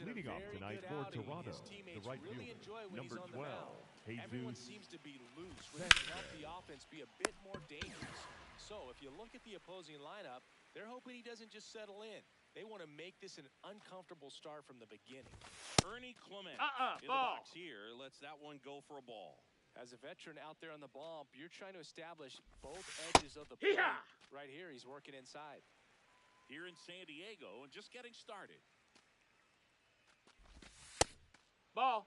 in Leading a off very tonight good for outing. Toronto, His teammates the right really fielder, enjoy when number he's on 12, the mound. Jesus Everyone seems to be loose, which can help the offense be a bit more dangerous. So if you look at the opposing lineup, they're hoping he doesn't just settle in. They want to make this an uncomfortable start from the beginning. Ernie Clement in the ball. box here lets that one go for a ball. As a veteran out there on the bump, you're trying to establish both edges of the plate. Right here, he's working inside. Here in San Diego and just getting started. Ball.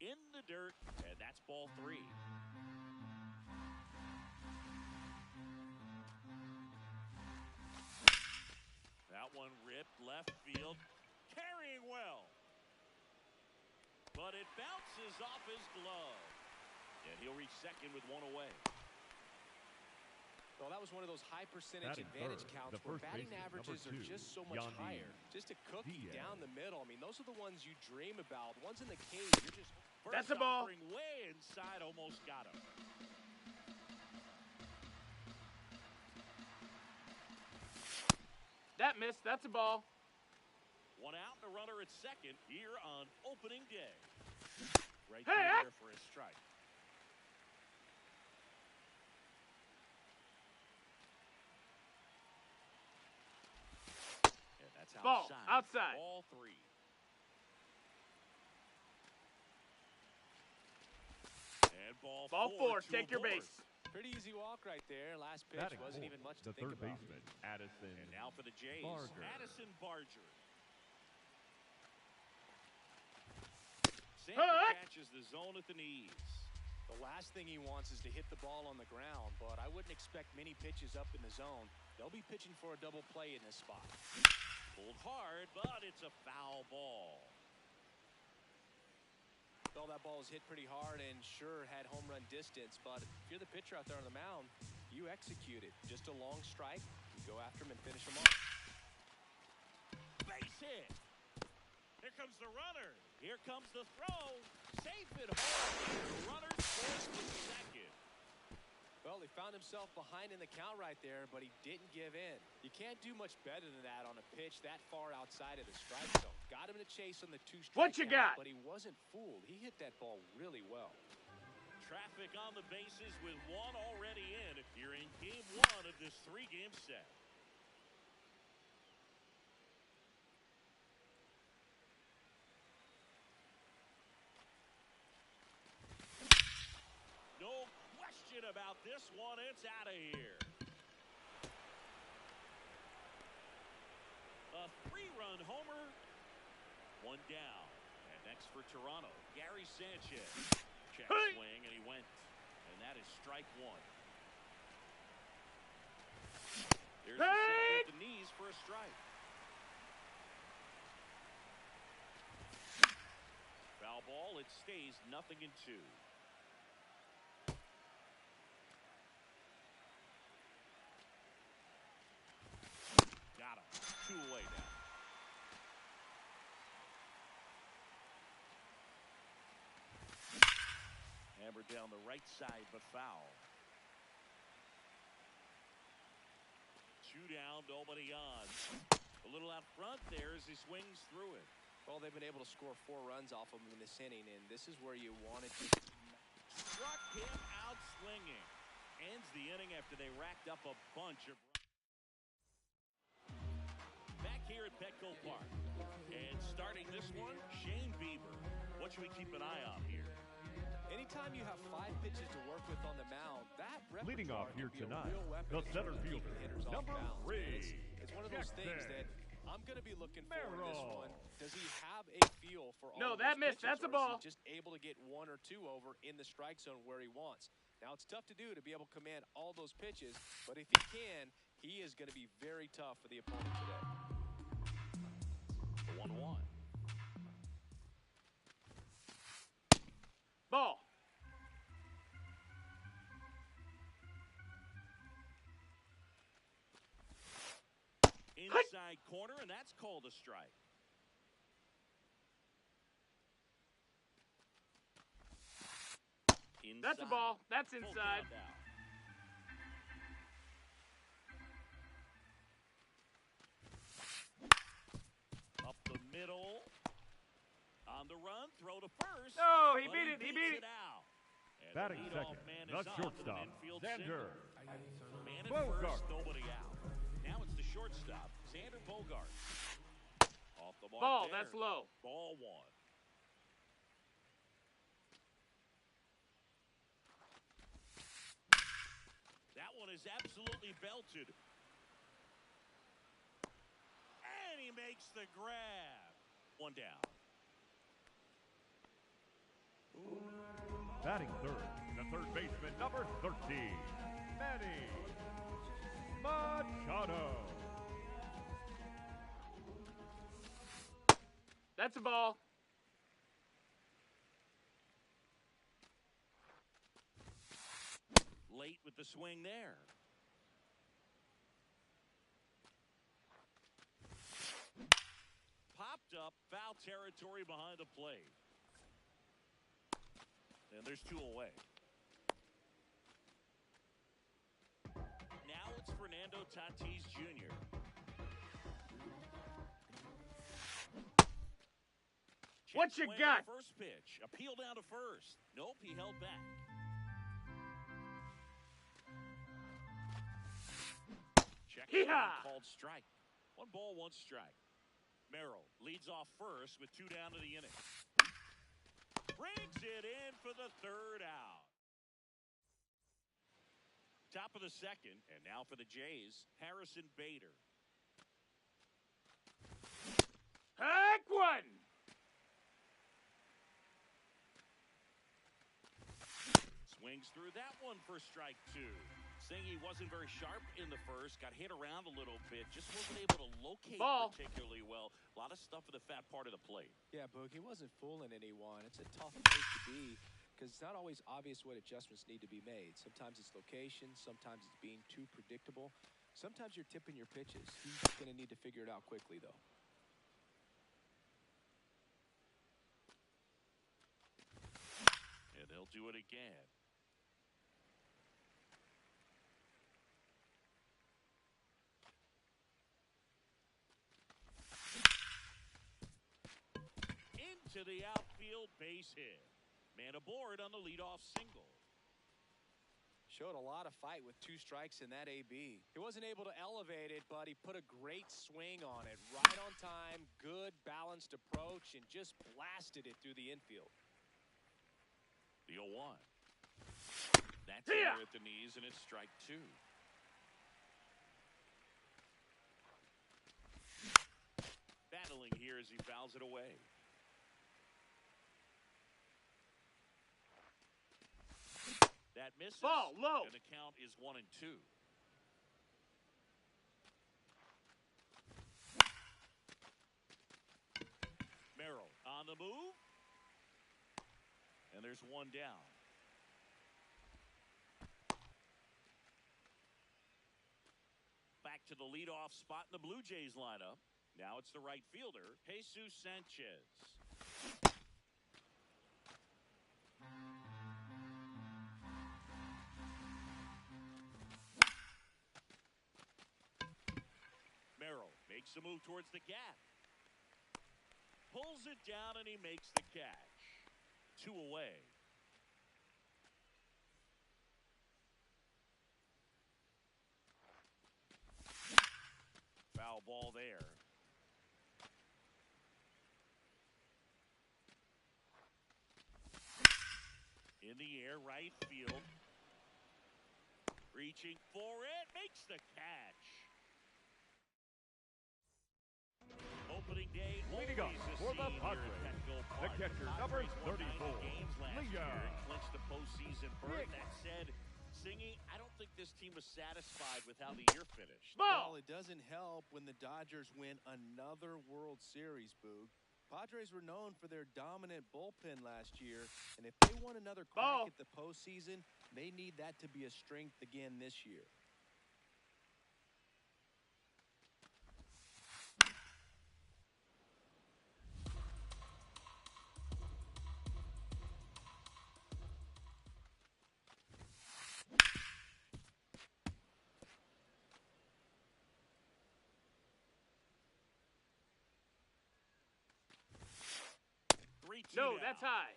In the dirt, and that's ball 3. That one ripped left field, carrying well. But it bounces off his glove. And he'll reach second with one away. Well, that was one of those high percentage Batting advantage third, counts the where first batting baseman, averages number are 2, just so much Yandy higher. Just a cookie Diaz. down the middle. I mean, those are the ones you dream about. Ones in the cage, you're just... That's a ball. Offering way inside, almost got him. That missed. That's a ball. One out and a runner at second here on opening day. Right Hey, there for a strike. And that's Ball. Outside. Ball 3. And ball four. Take your base. Pretty easy walk right there. Last pitch Batting wasn't fourth, even much to the think third about. baseman, Addison And now for the Jays, Barger. Addison Barger. Sanford catches the zone at the knees. The last thing he wants is to hit the ball on the ground, but I wouldn't expect many pitches up in the zone. They'll be pitching for a double play in this spot. Pulled hard, but it's a foul ball. Well, that ball was hit pretty hard and sure had home run distance, but if you're the pitcher out there on the mound, you execute it. Just a long strike, you go after him and finish him off. Base hit. Here comes the runner. Here comes the throw. Safe at home. Runner's forced to second. Well, he found himself behind in the count right there, but he didn't give in. You can't do much better than that on a pitch that far outside of the strike zone. Got him to chase on the 2-strike What you count, got? but he wasn't fooled. He hit that ball really well. Traffic on the bases with one already in. You're in game 1 of this 3-game set. No question about this one. It's out of here. A 3-run homer. One down. And next for Toronto, Gary Sanchez. Check swing, and he went. And that is strike 1. There's the single at the knees for a strike. Foul ball. It stays 0-2. Got him. 2 away now. Hammered down the right side, but foul. 2 down, nobody on. A little out front there as he swings through it. Well, they've been able to score 4 runs off of him in this inning, and this is where you wanted to. Struck him out swinging. Ends the inning after they racked up a bunch of runs. Back here at Petco Park. And starting this one, Shane Bieber. What should we keep an eye on here? Anytime you have 5 pitches to work with on the mound, that Leading off here can be a tonight, real weapon the in center terms of keeping fielder, hitters off number balance. 3, It's one of those things Jackson that I'm going to be looking for in this Merrill. one. Does he have a feel for all No, of that those missed. pitches, That's a or is ball. he just able to get 1 or 2 over in the strike zone where he wants? Now, it's tough to do to be able to command all those pitches, but if he can, he is going to be very tough for the opponent today. The 1-1. Ball. Inside corner, and that's called a strike. That's a Inside. ball. That's Full inside. count now. run, throw to first. No, he but beat it. He beat it. out. And Batting the leadoff second, man the is up with shortstop, an infield Xander single. Man at Bogart. first, nobody out. Now it's the shortstop, Xander Bogart. Off the mark Ball, there. that's low. Ball one. That one is absolutely belted. And he makes the grab. One down. Batting third, the third baseman, number 13, Manny Machado. That's a ball. Late with the swing there. Popped up, foul territory behind the plate. And there's two away. Now it's Fernando Tatis Jr. What you Swing got? on the first pitch. Appeal down to first. Nope, he held back. Check Hee-haw! called strike. 1 ball, 1 strike. Merrill leads off first with 2 down to the inning. Brings it in for the third out. Top of the second, and now for the Jays, Harrison Bader. Heck one. Swings through that one for strike 2. Singy wasn't very sharp in the first, got hit around a little bit, just wasn't able to locate Ball. particularly well. A lot of stuff in the fat part of the plate. Yeah, Boog, he wasn't fooling anyone. It's a tough place to be because it's not always obvious what adjustments need to be made. Sometimes it's location, sometimes it's being too predictable. Sometimes you're tipping your pitches. He's going to need to figure it out quickly, though. And they'll do it again. Into the outfield, base hit. Man aboard on the leadoff single. Showed a lot of fight with 2 strikes in that AB. He wasn't able to elevate it, but he put a great swing on it. Right on time, good balanced approach, and just blasted it through the infield. The 0-1. That's there at the knees, and it's strike 2. Battling here as he fouls it away. That misses. Ball, low. And the count is 1-2. Merrill on the move. And there's 1 down. Back to the leadoff spot in the Blue Jays lineup. Now it's the right fielder, Jesus Sanchez. Merrill makes the move towards the gap. Pulls it down and he makes the catch. 2 away. Foul ball there. In the air, right field. Reaching for it, makes the catch. Opening day, Leading up always a for the scene here Padres, at Petco the Park. catcher, Padres number won 90 34, games last Leader. year and clinched the postseason berth. That said, Singy, I don't think this team was satisfied with how the year finished. Ball. Well, it doesn't help when the Dodgers win another World Series, Boog. Padres were known for their dominant bullpen last year, and if they want another crack Ball. at the postseason, they need that to be a strength again this year. 2 No, down. that's high.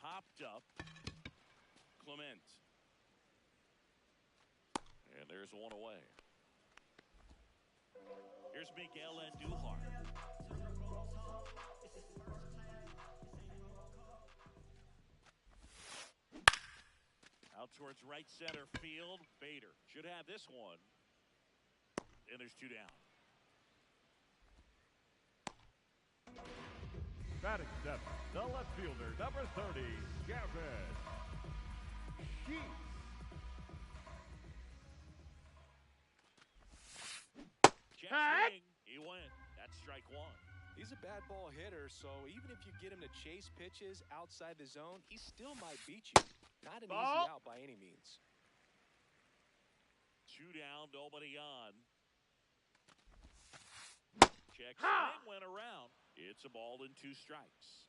Popped up. Clement. And there's one away. Here's Miguel Andujar. Out towards right center field. Bader should have this one. And there's 2 down. Batting seventh, the left fielder, number 30, Gavin Sheets. Check Hey! swing. He went. That's strike 1. He's a bad ball hitter, so even if you get him to chase pitches outside the zone, he still might beat you. Not an Ball. easy out by any means. 2 down, nobody on. Check Ha! swing went around. It's a ball and 2 strikes.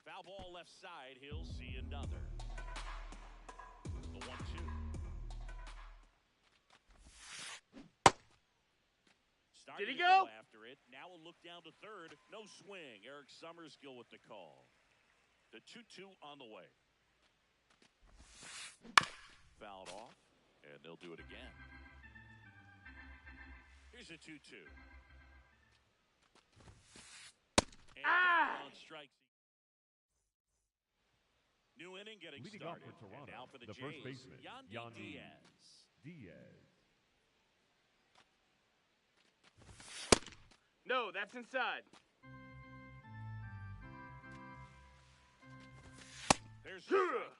Foul ball left side. He'll see another. The 1-2. Starting Did he to go? after it. Now a look down to third. No swing. Eric Summerskill with the call. The 2-2 on the way. Fouled off, and they'll do it again. Here's a 2-2. And on strikes. New inning getting Leading off started. for Toronto, And now for the the first Jays, baseman, Yandy Yandy Diaz. Diaz. No, that's inside. There's the strike.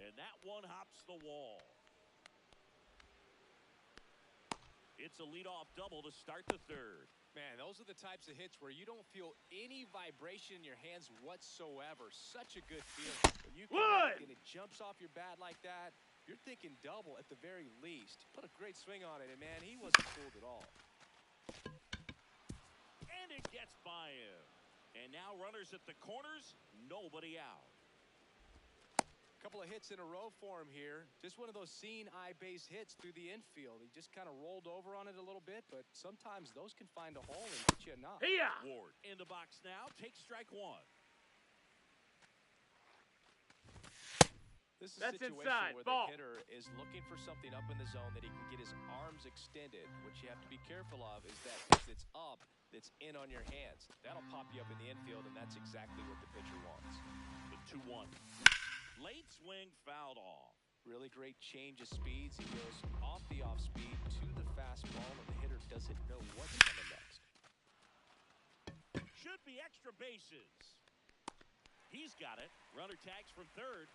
And that one hops the wall. It's a leadoff double to start the third. Man, those are the types of hits where you don't feel any vibration in your hands whatsoever. Such a good feeling. When you One! and it jumps off your bat like that, you're thinking double at the very least. Put a great swing on it, and man, he wasn't fooled at all. And it gets by him. And now runners at the corners, nobody out. Couple of hits in a row for him here. Just one of those seeing eye base hits through the infield. He just kind of rolled over on it a little bit, but sometimes those can find a hole and get you a knock. Hiya! Ward in the box now. Takes strike 1. This is That's a situation inside. where Ball. the hitter is looking for something up in the zone that he can get his arms extended. What you have to be careful of is that pitch that's up, that's in on your hands. That'll pop you up in the infield, and that's exactly what the pitcher wants. The 2-1. Late swing fouled off. Really great change of speeds. He goes off the off speed to the fastball, and the hitter doesn't know what's coming next. Should be extra bases. He's got it. Runner tags from third.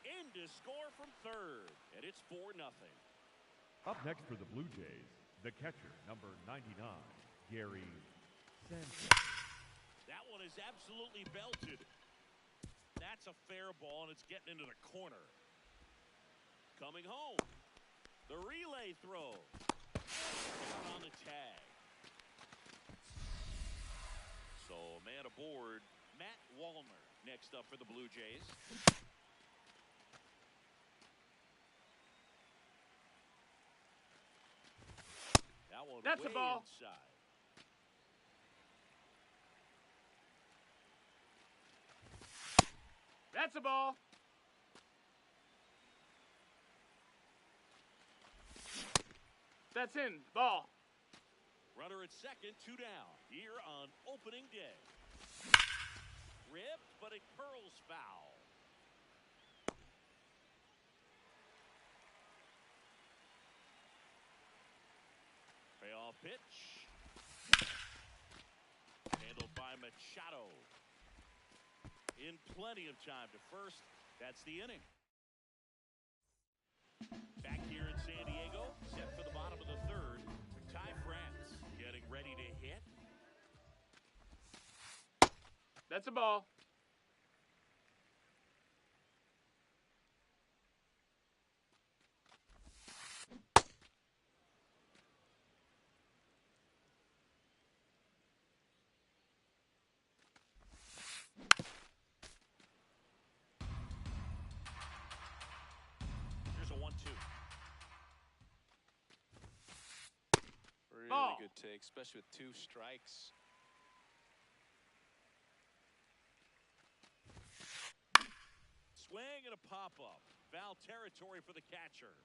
In to score from third. And it's 4-0. Up next for the Blue Jays, the catcher, number 99, Gary Sanchez. That one is absolutely belted. That's a fair ball, and it's getting into the corner. Coming home. The relay throw. Down on the tag. So, man aboard, Matt Wallner next up for the Blue Jays. That one That's a way ball. inside. That's a ball. That's in. Ball. Runner at second, 2 down. Here on opening day. Ripped, but it curls foul. Payoff pitch. Handled by Machado. In plenty of time to first. That's the inning. Back here in San Diego, set for the bottom of the third. Ty France getting ready to hit. That's a ball. take, especially with 2 strikes. Swing and a pop-up. Foul territory for the catcher.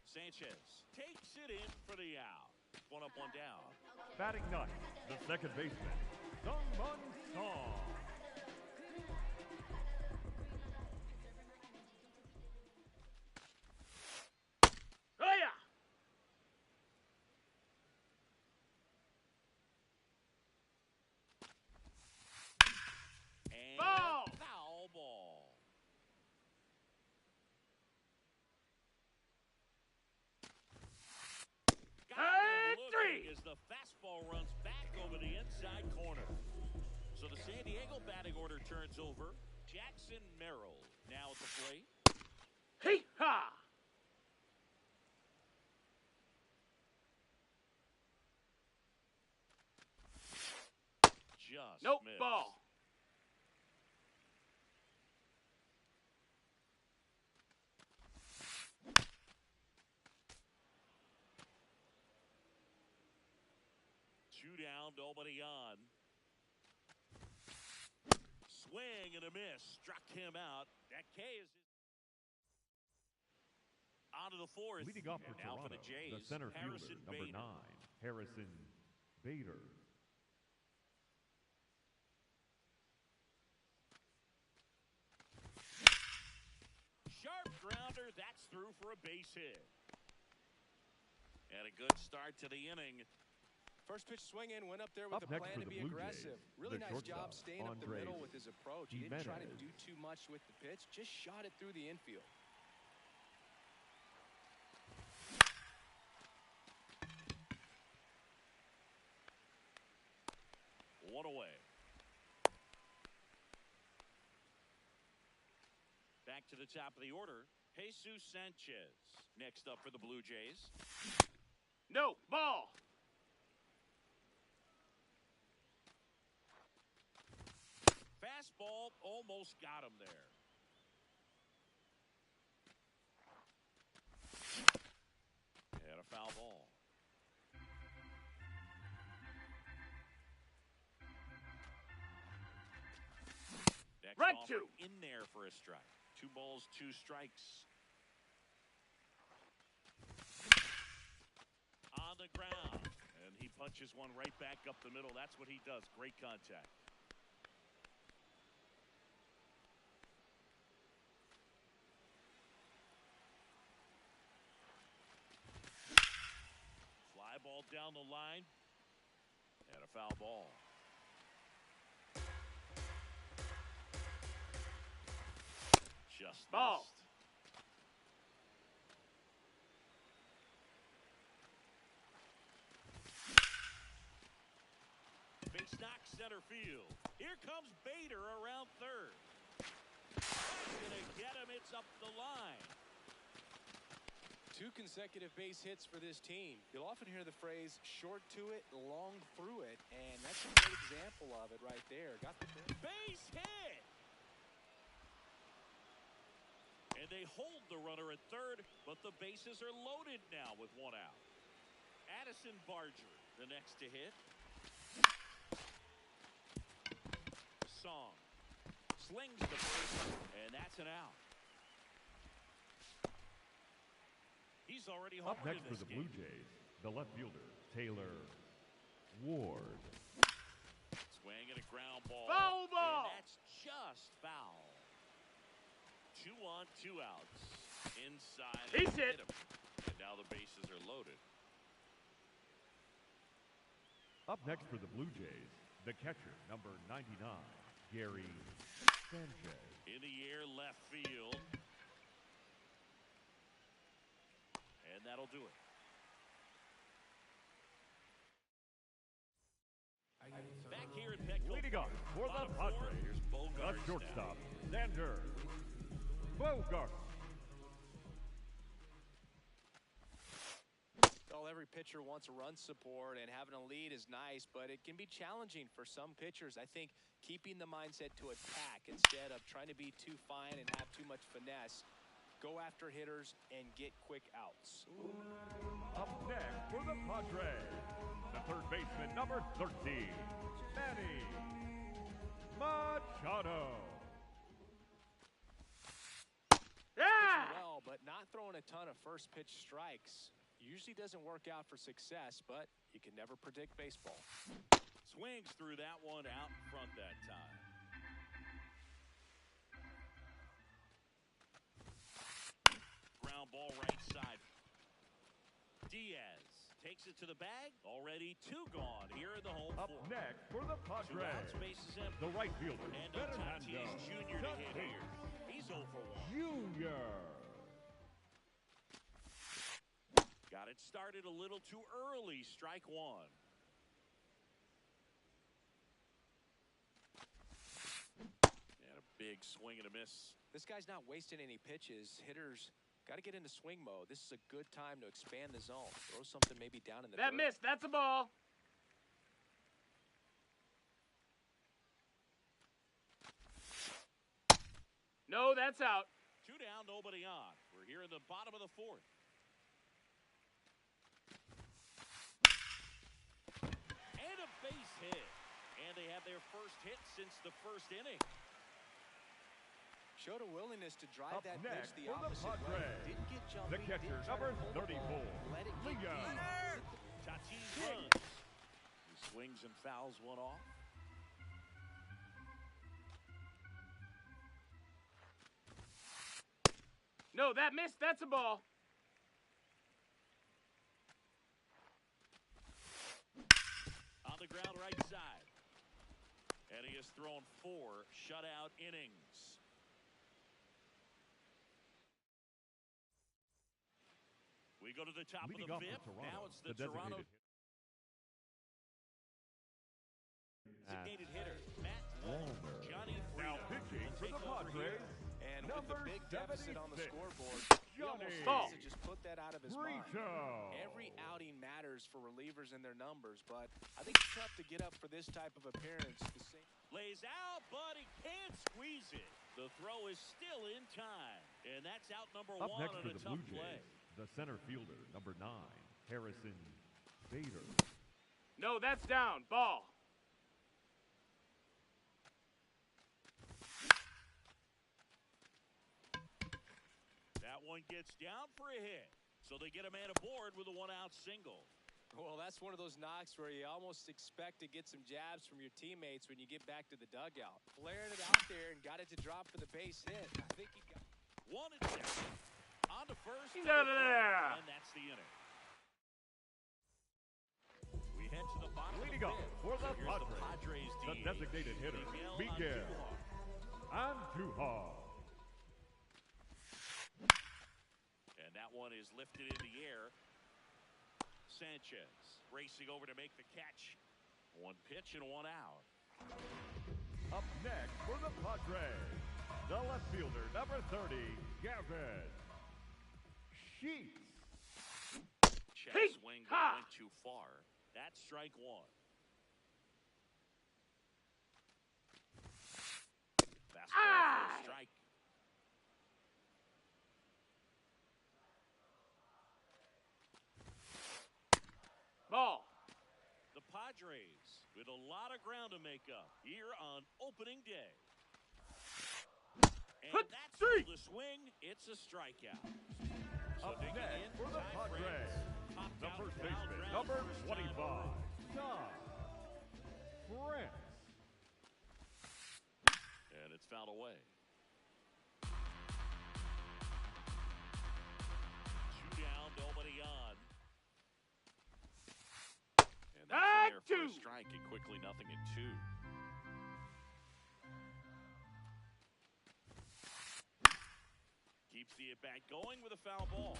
Sanchez takes it in for the out. 1 up, 1 down. Batting ninth, the second baseman, Sung-Mun Song. Oh, yeah. And Ball. foul ball. Got him looking as the fastball runs back over the inside corner. So the San Diego batting order turns over. Jackson Merrill now at the plate. Hee-ha. Just Nope, missed. ball. Two down, nobody on. Swing and a miss. Struck him out. That K is on to the fourth. Leading off for And now Toronto, for the Jays, the center Harrison fielder, number Bader. 9, Harrison Bader. Sharp grounder. That's through for a base hit. And a good start to the inning. First pitch swing in, went up there with Up a next plan for to the be Blue aggressive. Jays, Really the nice job shortstop, staying up the Andres middle with his approach. He didn't try to Jimenez. do too much with the pitch, just shot it through the infield. One away. Back to the top of the order. Jesus Sanchez next up for the Blue Jays. No, ball. Fastball almost got him there. And a foul ball. Next Right offer to. in there for a strike. 2 balls, 2 strikes. On the ground. And he punches one right back up the middle. That's what he does. Great contact. Fly ball down the line. And a foul ball. Just Ball. missed. Base knock center field. Here comes Bader around third. That's gonna get him. It's up the line. 2 consecutive base hits for this team. You'll often hear the phrase short to it, long through it, and that's a great example of it right there. Got the Base hit. And they hold the runner at third, but the bases are loaded now with 1 out. Addison Barger, the next to hit. Song slings the first, and that's an out. He's already Up homered next in for this the game. Blue Jays, the left fielder, Taylor Ward. Swing and a ground ball. Foul ball. And that's just foul. 2 on, 2 outs. Inside. He's and hit. him. And now the bases are loaded. Up next for the Blue Jays, the catcher, number 99, Gary Sanchez. In the air, left field. And that'll do it. Back here at Petco. Leading off for the Bottom Padres, four, here's the Bogarts shortstop, now. Xander Bogaerts. Well, every pitcher wants run support, and having a lead is nice, but it can be challenging for some pitchers. I think keeping the mindset to attack instead of trying to be too fine and have too much finesse go after hitters, and get quick outs. Up next for the Padres, the third baseman, number 13, Manny Machado. Yeah! Well, but not throwing a ton of first pitch strikes. Usually doesn't work out for success, but you can never predict baseball. Swings through that one out in front that time. Ground ball right side. Diaz takes it to the bag. Already 2 gone here in the home Up fourth. next for the 2 outs, Padres, bases empty. the right fielder, And Fernando Tatis Jr. to hit here. He's 0 for 1. Jr. Got it started a little too early. Strike 1. And a big swing and a miss. This guy's not wasting any pitches. Hitters got to get into swing mode. This is a good time to expand the zone. Throw something maybe down in the That dirt. missed. That's a ball. No, that's out. 2 down, nobody on. We're here in the bottom of the 4th. And a base hit. And they have their first hit since the first inning. Showed a willingness to drive Up that pitch next the for the opposite way. Padres, Didn't get jumpy. the catcher, didn't try to number pull the 34, ball, let it get Leon. deep. Tatis runs. He swings and fouls one off. No, that missed. That's a ball. On the ground right side. And he has thrown 4 shutout innings. We go to the top Leading of off the for 5th. Toronto, Now it's the the Toronto designated hitter, Matt Walner. Johnny Now Freedom pitching will for take the over here. Padres, And with the number big deficit on the 76, scoreboard, he almost Johnny needs to just put that out of his mind. Brito. Every outing matters for relievers and their numbers, but I think it's tough to get up for this type of appearance. The same. Lays out, but he can't squeeze it. The throw is still in time. And that's out number Up 1 next on for a the tough Blue play. Jays, the center fielder, number 9, Harrison Bader. No, that's down. Ball. That one gets down for a hit. So they get a man aboard with a 1-out single. Well, that's one of those knocks where you almost expect to get some jabs from your teammates when you get back to the dugout. Flared it out there and got it to drop for the base hit. I think he got 1 and 2. On to first. He's out of there. And that's the inning. We head to the bottom Leading of up the 5th. for the Here's Padres, Padres the DH, designated hitter, Miguel Miguel Andujar. Andujar. And that one is lifted in the air. Sanchez racing over to make the catch. 1 pitch and 1 out. Up next for the Padres, the left fielder, number 30, Gavin Sheets. Check Hey, swing ha! went too far. That's strike 1. Fastball for a strike. Ball. The Padres with a lot of ground to make up here on opening day. And Hut, that's three. the swing. It's a strikeout. So Up digging next in, for the Ty Padres, France popped the out first foul baseman, ground number first time 25, through. John France. And it's fouled away. 2 down, nobody on. And that's in there for a 2. strike, and quickly 0-2. Keeps the at-bat going with a foul ball.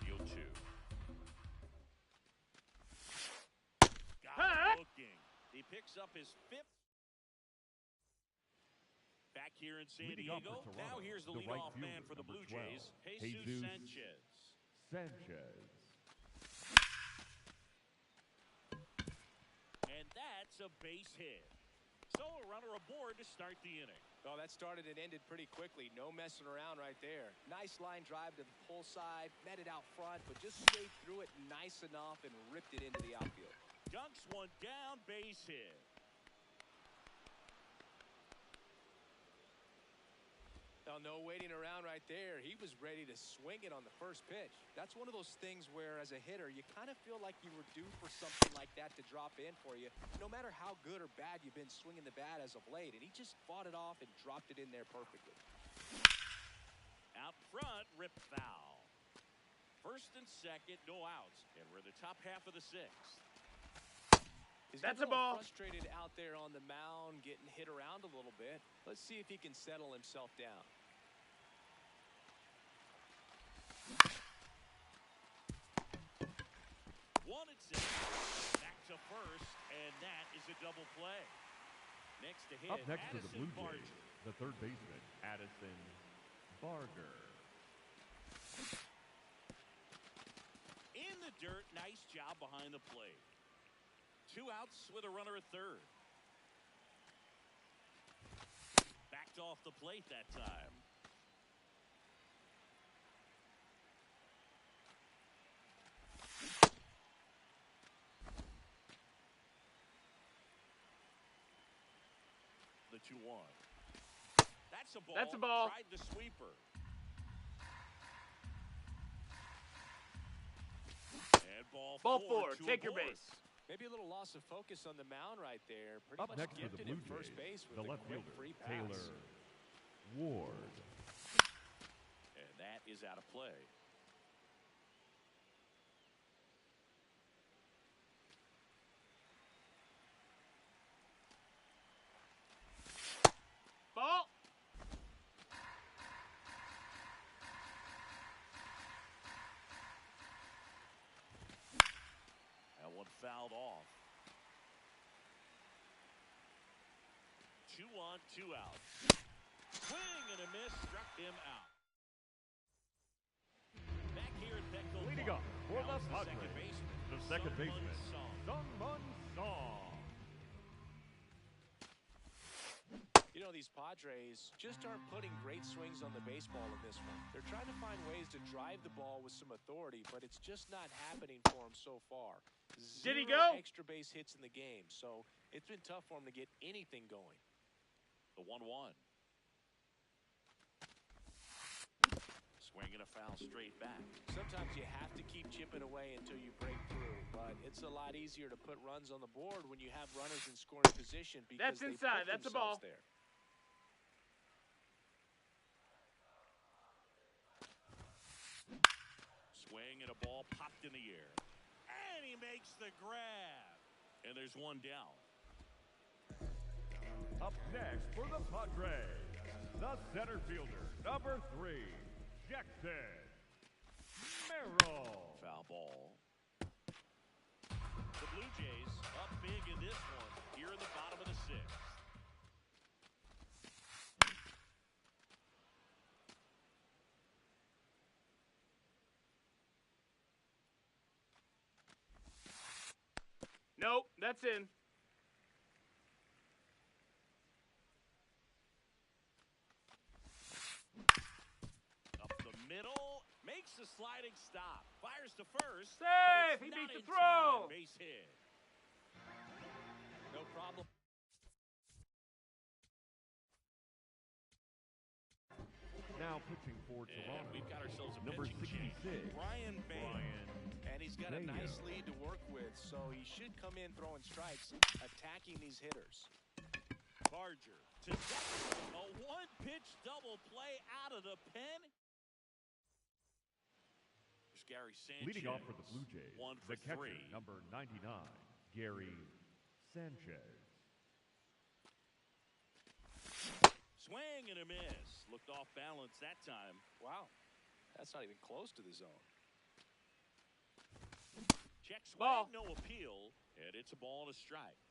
The 0-2. Got Huh? it looking. He picks up his 5th. Back here in San Leading off Diego. for Toronto, Now here's the the right leadoff man fielder, for the number Blue 12, Jays, Jesus Jesus Sanchez. Sanchez. And that's a base hit. So a runner aboard to start the inning. Well, that started and ended pretty quickly. No messing around right there. Nice line drive to the pull side, met it out front, but just skate through it nice enough and ripped it into the outfield. Dunks one down, base hit. Well, no waiting around right there. He was ready to swing it on the first pitch. That's one of those things where, as a hitter, you kind of feel like you were due for something like that to drop in for you, no matter how good or bad you've been swinging the bat as of late. And he just fought it off and dropped it in there perfectly. Out front, rip foul. First and second, no outs. And we're in the top half of the sixth. That's a ball. Frustrated out there on the mound, getting hit around a little bit. Let's see if he can settle himself down. One and six. Back to first, and that is a double play. Next to hit, Up next for the Addison Blue Jays, Barger. the third baseman, Addison Barger. In the dirt, nice job behind the plate. 2 outs with a runner at third. Backed off the plate that time. The 2-1. That's a ball. That's a ball. Tried the sweeper. And ball four. Take your base. Maybe a little loss of focus on the mound right there. Pretty Up much next for the gifted Blue at first Jays, base with the a left quick fielder, free pass. Taylor Ward. And that is out of play. Ball. That one fouled off. 2 on, 2 out. Swing and a miss, struck him out. Back here at Petco Leading Park. up for Now the it's Padres, second baseman. the second Sung-Mun baseman, Song. Sung-Mun Song. You know, these Padres just aren't putting great swings on the baseball in this one. They're trying to find ways to drive the ball with some authority, but it's just not happening for them so far. Did he Zero go? extra base hits in the game, so it's been tough for him to get anything going. The 1-1. Swinging a foul straight back. Sometimes you have to keep chipping away until you break through, but it's a lot easier to put runs on the board when you have runners in scoring position because That's they inside. put That's a ball. themselves there. Swing and a ball popped in the air. And he makes the grab. And there's one down. Up next for the Padres, the center fielder, number 3, Jackson Merrill. Foul ball. The Blue Jays up big in this one here in the bottom of the sixth. Nope, that's in. Up the middle, makes the sliding stop. Fires to first. Safe! but it's He not beat the in throw! time. Base hit. No problem. Now pitching for And Toronto, we've got ourselves a number pitching 66, change. Brian Bain. And he's got a Bayo. nice lead to work with, so he should come in throwing strikes, attacking these hitters. Barger to second. A one-pitch double play out of the pen. There's Gary Sanchez. Leading off for the Blue Jays, 1 for the catcher, 3. number 99, Gary Sanchez. Swing and a miss. Looked off balance that time. Wow, that's not even close to the zone. Check swing, Ball. no appeal, and it's a ball and a strike.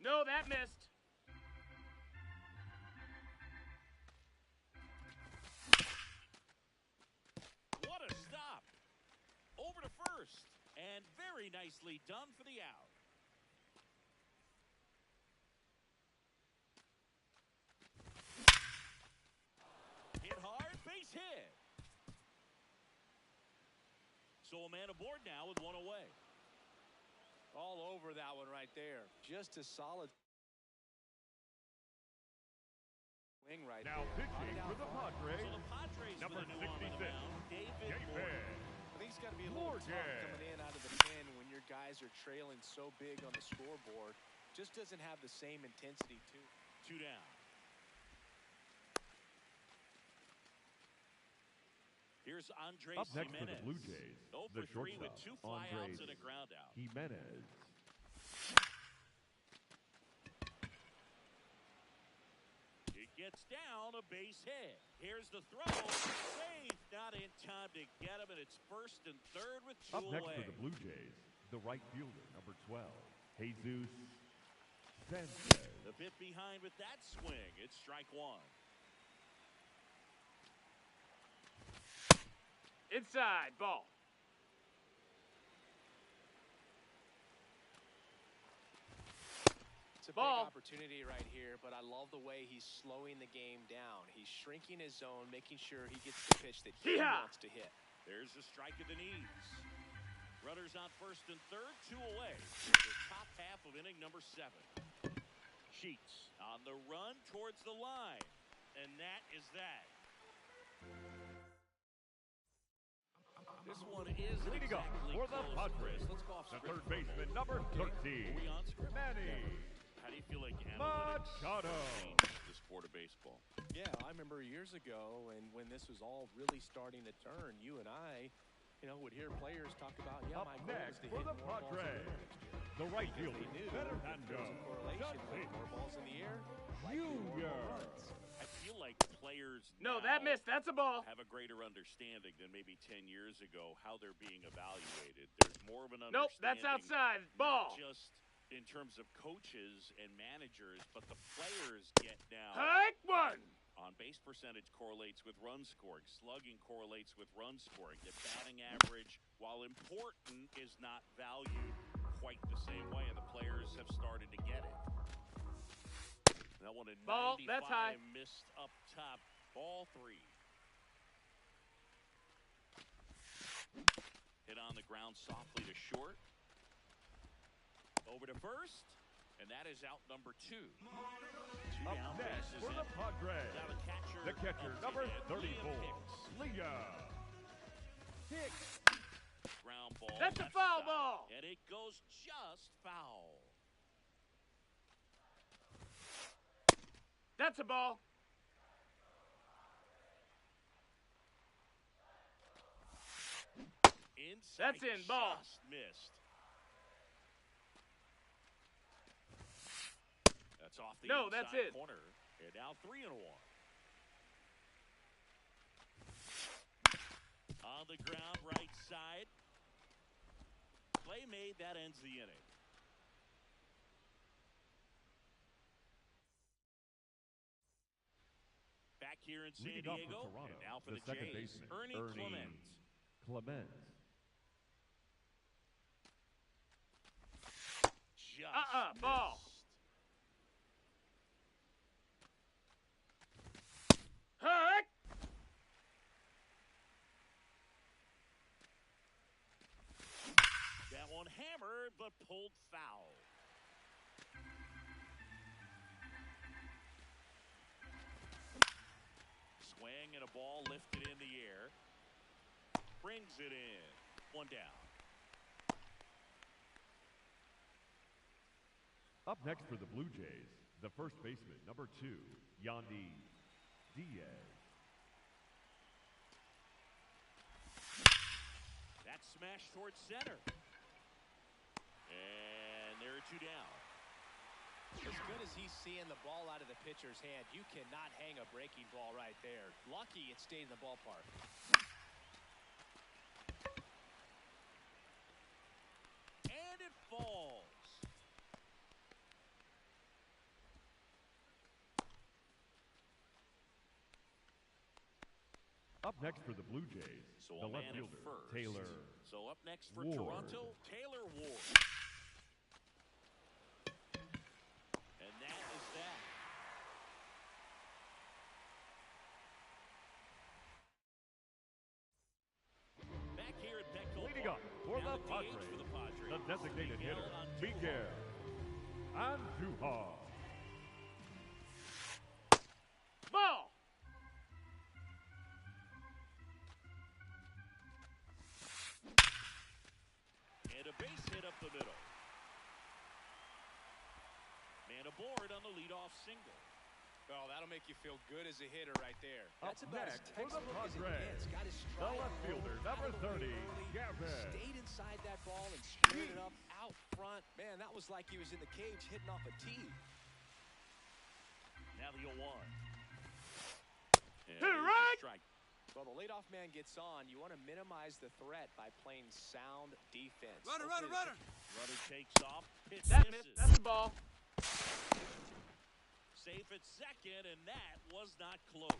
No, that missed. What a stop. Over to first, and very nicely done for the out. So a man aboard now with one away. All over that one right there. Just a solid swing right Now there. pitching for the Padres, So the Padres number with a new arm on the 66, mound, David David Morgan. I think it's got to be a little tough Morgan. coming in out of the pen when your guys are trailing so big on the scoreboard. Just doesn't have the same intensity to it. 2 down. Here's Andres Up next for Jimenez. the Blue Jays, 0 the for 3 with shortstop, 2 flyouts Andres and a ground out. Jimenez. It gets down, a base hit. Here's the throw. Safe, not in time to get him, and it's first and third with 2 Up away. next for the Blue Jays, the right fielder, number 12, Jesus Sanchez. The bit behind with that swing. It's strike 1. Inside. Ball. It's a Ball. big opportunity right here, but I love the way he's slowing the game down. He's shrinking his zone, making sure he gets the pitch that he Yeehaw! wants to hit. There's a strike at the knees. Runners on first and third, 2 away. The top half of inning number 7. Sheets on the run towards the line. And that is that. This one is Leading up exactly for the close, Padres, Chris. Let's go off the script third for a baseman, moment. number Okay. 13, Are we on script? Manny How do you feel like analytics Machado. changed the sport of baseball? Yeah, I remember years ago, and when this was all really starting to turn, you and I, would hear players talk about, Up my goal is next to for hit the more balls in the Padres, air next year. the right Because fielder, they knew Fernando there was a correlation with more balls in the air, likely more Jr. home runs. I feel like players No, now that missed. That's a ball. have a greater understanding than maybe 10 years ago how they're being evaluated. There's more of an understanding. Nope, that's outside. Ball. Not just in terms of coaches and managers, but the players get now. Hike 1. On base percentage correlates with run scoring. Slugging correlates with run scoring. The batting average, while important, is not valued quite the same way, and the players have started to get it. That one at Ball, 95, that's high. missed up top. Ball 3. Hit on the ground softly to short. Over to first, and that is out number 2. 2 Up down, next bases for the empty. Padres, Now the catcher, up to number hit, 34, Liam Leah Hicks. Ground ball. That's a left foul side, ball. And it goes just foul. That's a ball. Inside, That's in, ball. Just missed. That's off the No, inside that's it. corner. And now 3-1. On the ground, right side. Play made, that ends the inning. Back here in San Leading up Diego, for Toronto, and now for the second Jays, baseman, Ernie Clement. Clement. Just ball. missed. Hike. That one hammered, but pulled foul. Swing and a ball lifted in the air. Brings it in. 1 down. Up next for the Blue Jays, the first baseman, number 2, Yandy Diaz. That smash towards center. And there are 2 down. As good as he's seeing the ball out of the pitcher's hand, you cannot hang a breaking ball right there. Lucky it stayed in the ballpark. And it falls. Up next for the Blue Jays, So the a left man at fielder, first. Taylor So up next for Ward. Toronto, Taylor Ward. And that is that. Back here at Petco Leading Park, designated hitter, Miguel Andujar. Ball. And a base hit up the middle. Man aboard on the leadoff single. Well, that'll make you feel good as a hitter right there. Up That's about as next for the textbook as it Padres, gets. Got his the stride left fielder, low, number out of the way 30, early, Gavin. stayed inside that ball and squared it up out front. Man, that was like he was in the cage hitting off a tee. Now the 0-1. And Hit it there's a right. strike. Well, the leadoff man gets on. You want to minimize the threat by playing sound defense. Runner. Runner takes off. Pitch That misses. missed. That's a ball. Safe at second, and that was not close.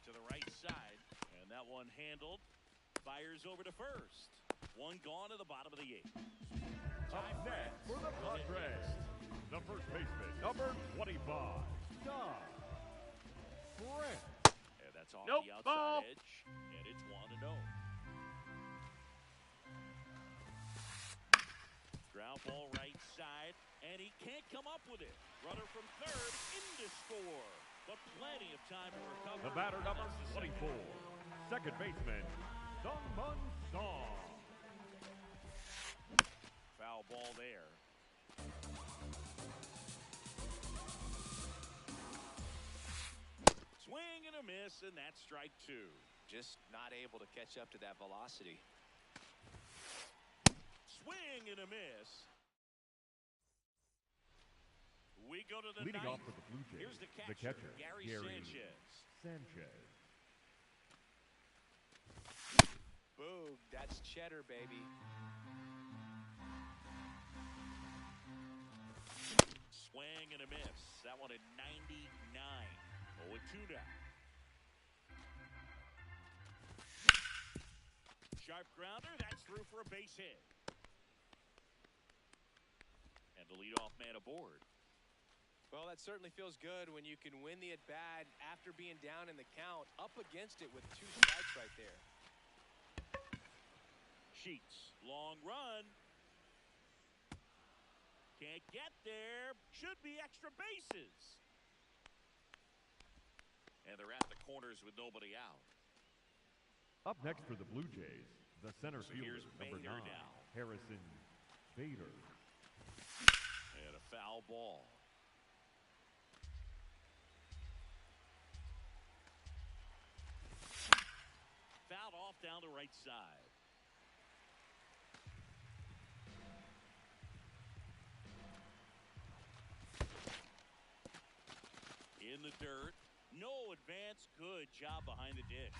To the right side, and that one handled. Fires over to first. One gone to the bottom of the 8th. Up next for the Padres, the first baseman, number 25, Don Brent. And that's off Nope, the outside ball. edge, and it's 1-0. Ground ball right side, and he can't come up with it. Runner from third in to score, but plenty of time to recover. The batter, number That's the 24, second baseman, Sung-Man Song. Foul ball there. Swing and a miss, and that's strike 2. Just not able to catch up to that velocity. Swing and a miss. We go to the Leading ninth. off for the Blue Jays, Here's the catcher, Gary Sanchez. Boog, that's cheddar, baby. Swing and a miss. That one at 99. 0-2 now. Sharp grounder. That's through for a base hit. And the leadoff man aboard. Well, that certainly feels good when you can win the at-bat after being down in the count, up against it with 2 strikes right there. Sheets. Long run. Can't get there. Should be extra bases. And they're at the corners with nobody out. Up next for the Blue Jays, the center So fielder, here's number 9, Bader now. Harrison Bader. And a foul ball. Fouled off down the right side. In the dirt. No advance. Good job behind the dish.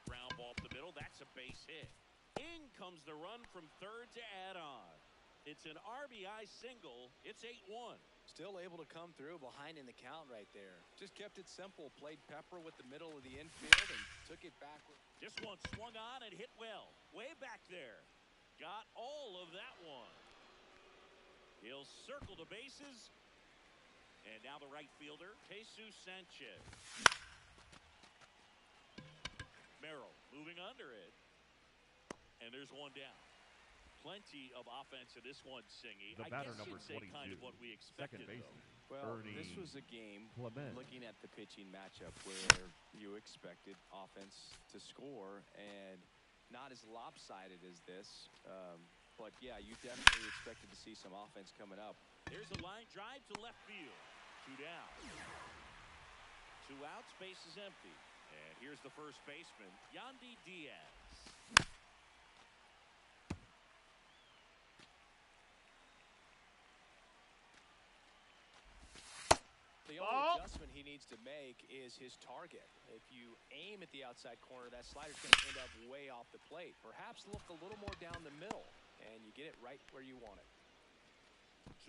Ground ball up the middle. That's a base hit. In comes the run from third to add on. It's an RBI single. It's 8-1. Still able to come through behind in the count right there. Just kept it simple. Played pepper with the middle of the infield and took it backward. This one swung on and hit well. Way back there. Got all of that one. He'll circle the bases. And now the right fielder, Jesus Sanchez. Merrill moving under it. And there's one down. Plenty of offense in this one, Singy. The I batter, guess number you'd say 22, kind of what we expected, second baseman, Well, Ernie this was a game, Clement. looking at the pitching matchup, where you expected offense to score and not as lopsided as this. But, yeah, you definitely expected to see some offense coming up. There's a line drive to left field. 2 down. 2 outs, base is empty. And here's the first baseman, Yandy Diaz. The only adjustment he needs to make is his target. If you aim at the outside corner, that slider's going to end up way off the plate. Perhaps look a little more down the middle, and you get it right where you want it.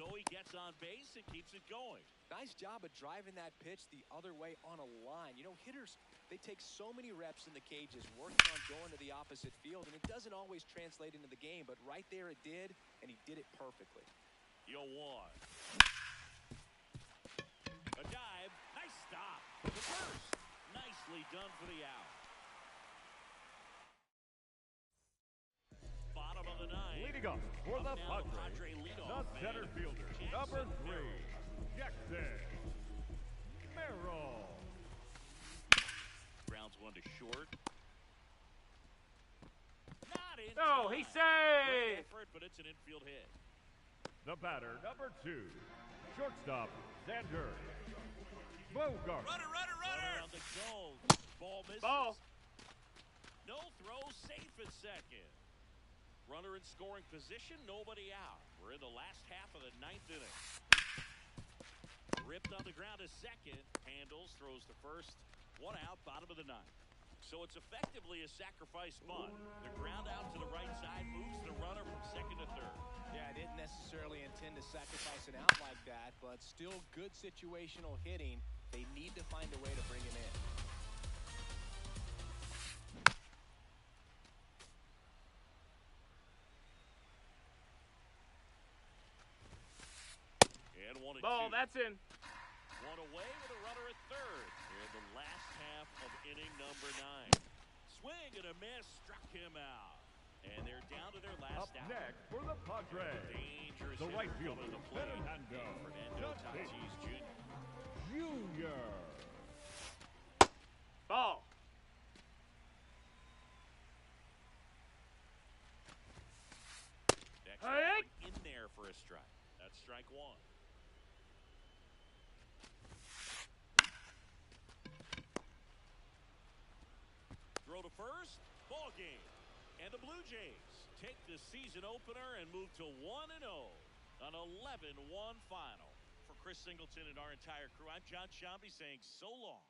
So he gets on base and keeps it going. Nice job of driving that pitch the other way on a line. You know, hitters, they take so many reps in the cages, working on going to the opposite field, and it doesn't always translate into the game, but right there it did, and he did it perfectly. The 0-1. A The first. Nicely done for the out. Bottom of the ninth. Leading up for the Now the Padres, Padre the leadoff center man, fielder, Jackson number 3, Merrill. Jackson Merrill. Grounds one to short. Not in Oh, time. he Great saved. effort, but it's an infield hit. The batter, number 2, shortstop, Xander Bogart. Runner on the go. Ball misses. Ball. No throw, safe at second. Runner in scoring position, nobody out. We're in the last half of the ninth inning. Ripped on the ground to second. Handles, throws to first. One out, bottom of the ninth. So it's effectively a sacrifice bunt. The ground out to the right side moves the runner from second to third. Yeah, I didn't necessarily intend to sacrifice an out like that, but still good situational hitting. They need to find a way to bring him in. And one and Ball, two. that's in. One away with a runner at third. In the last half of inning number 9. Swing and a miss, struck him out. And they're down to their Up last out. next for the Padres, Dangerous the right hitter fielder, coming to the plate. Fernando Tatis Jr. Jr. Ball. Next Hey! in there for a strike. That's strike one. Throw to first, ball game. And the Blue Jays take the season opener and move to 1-0, an 11-1 final. For Chris Singleton and our entire crew, I'm John Shambi saying so long.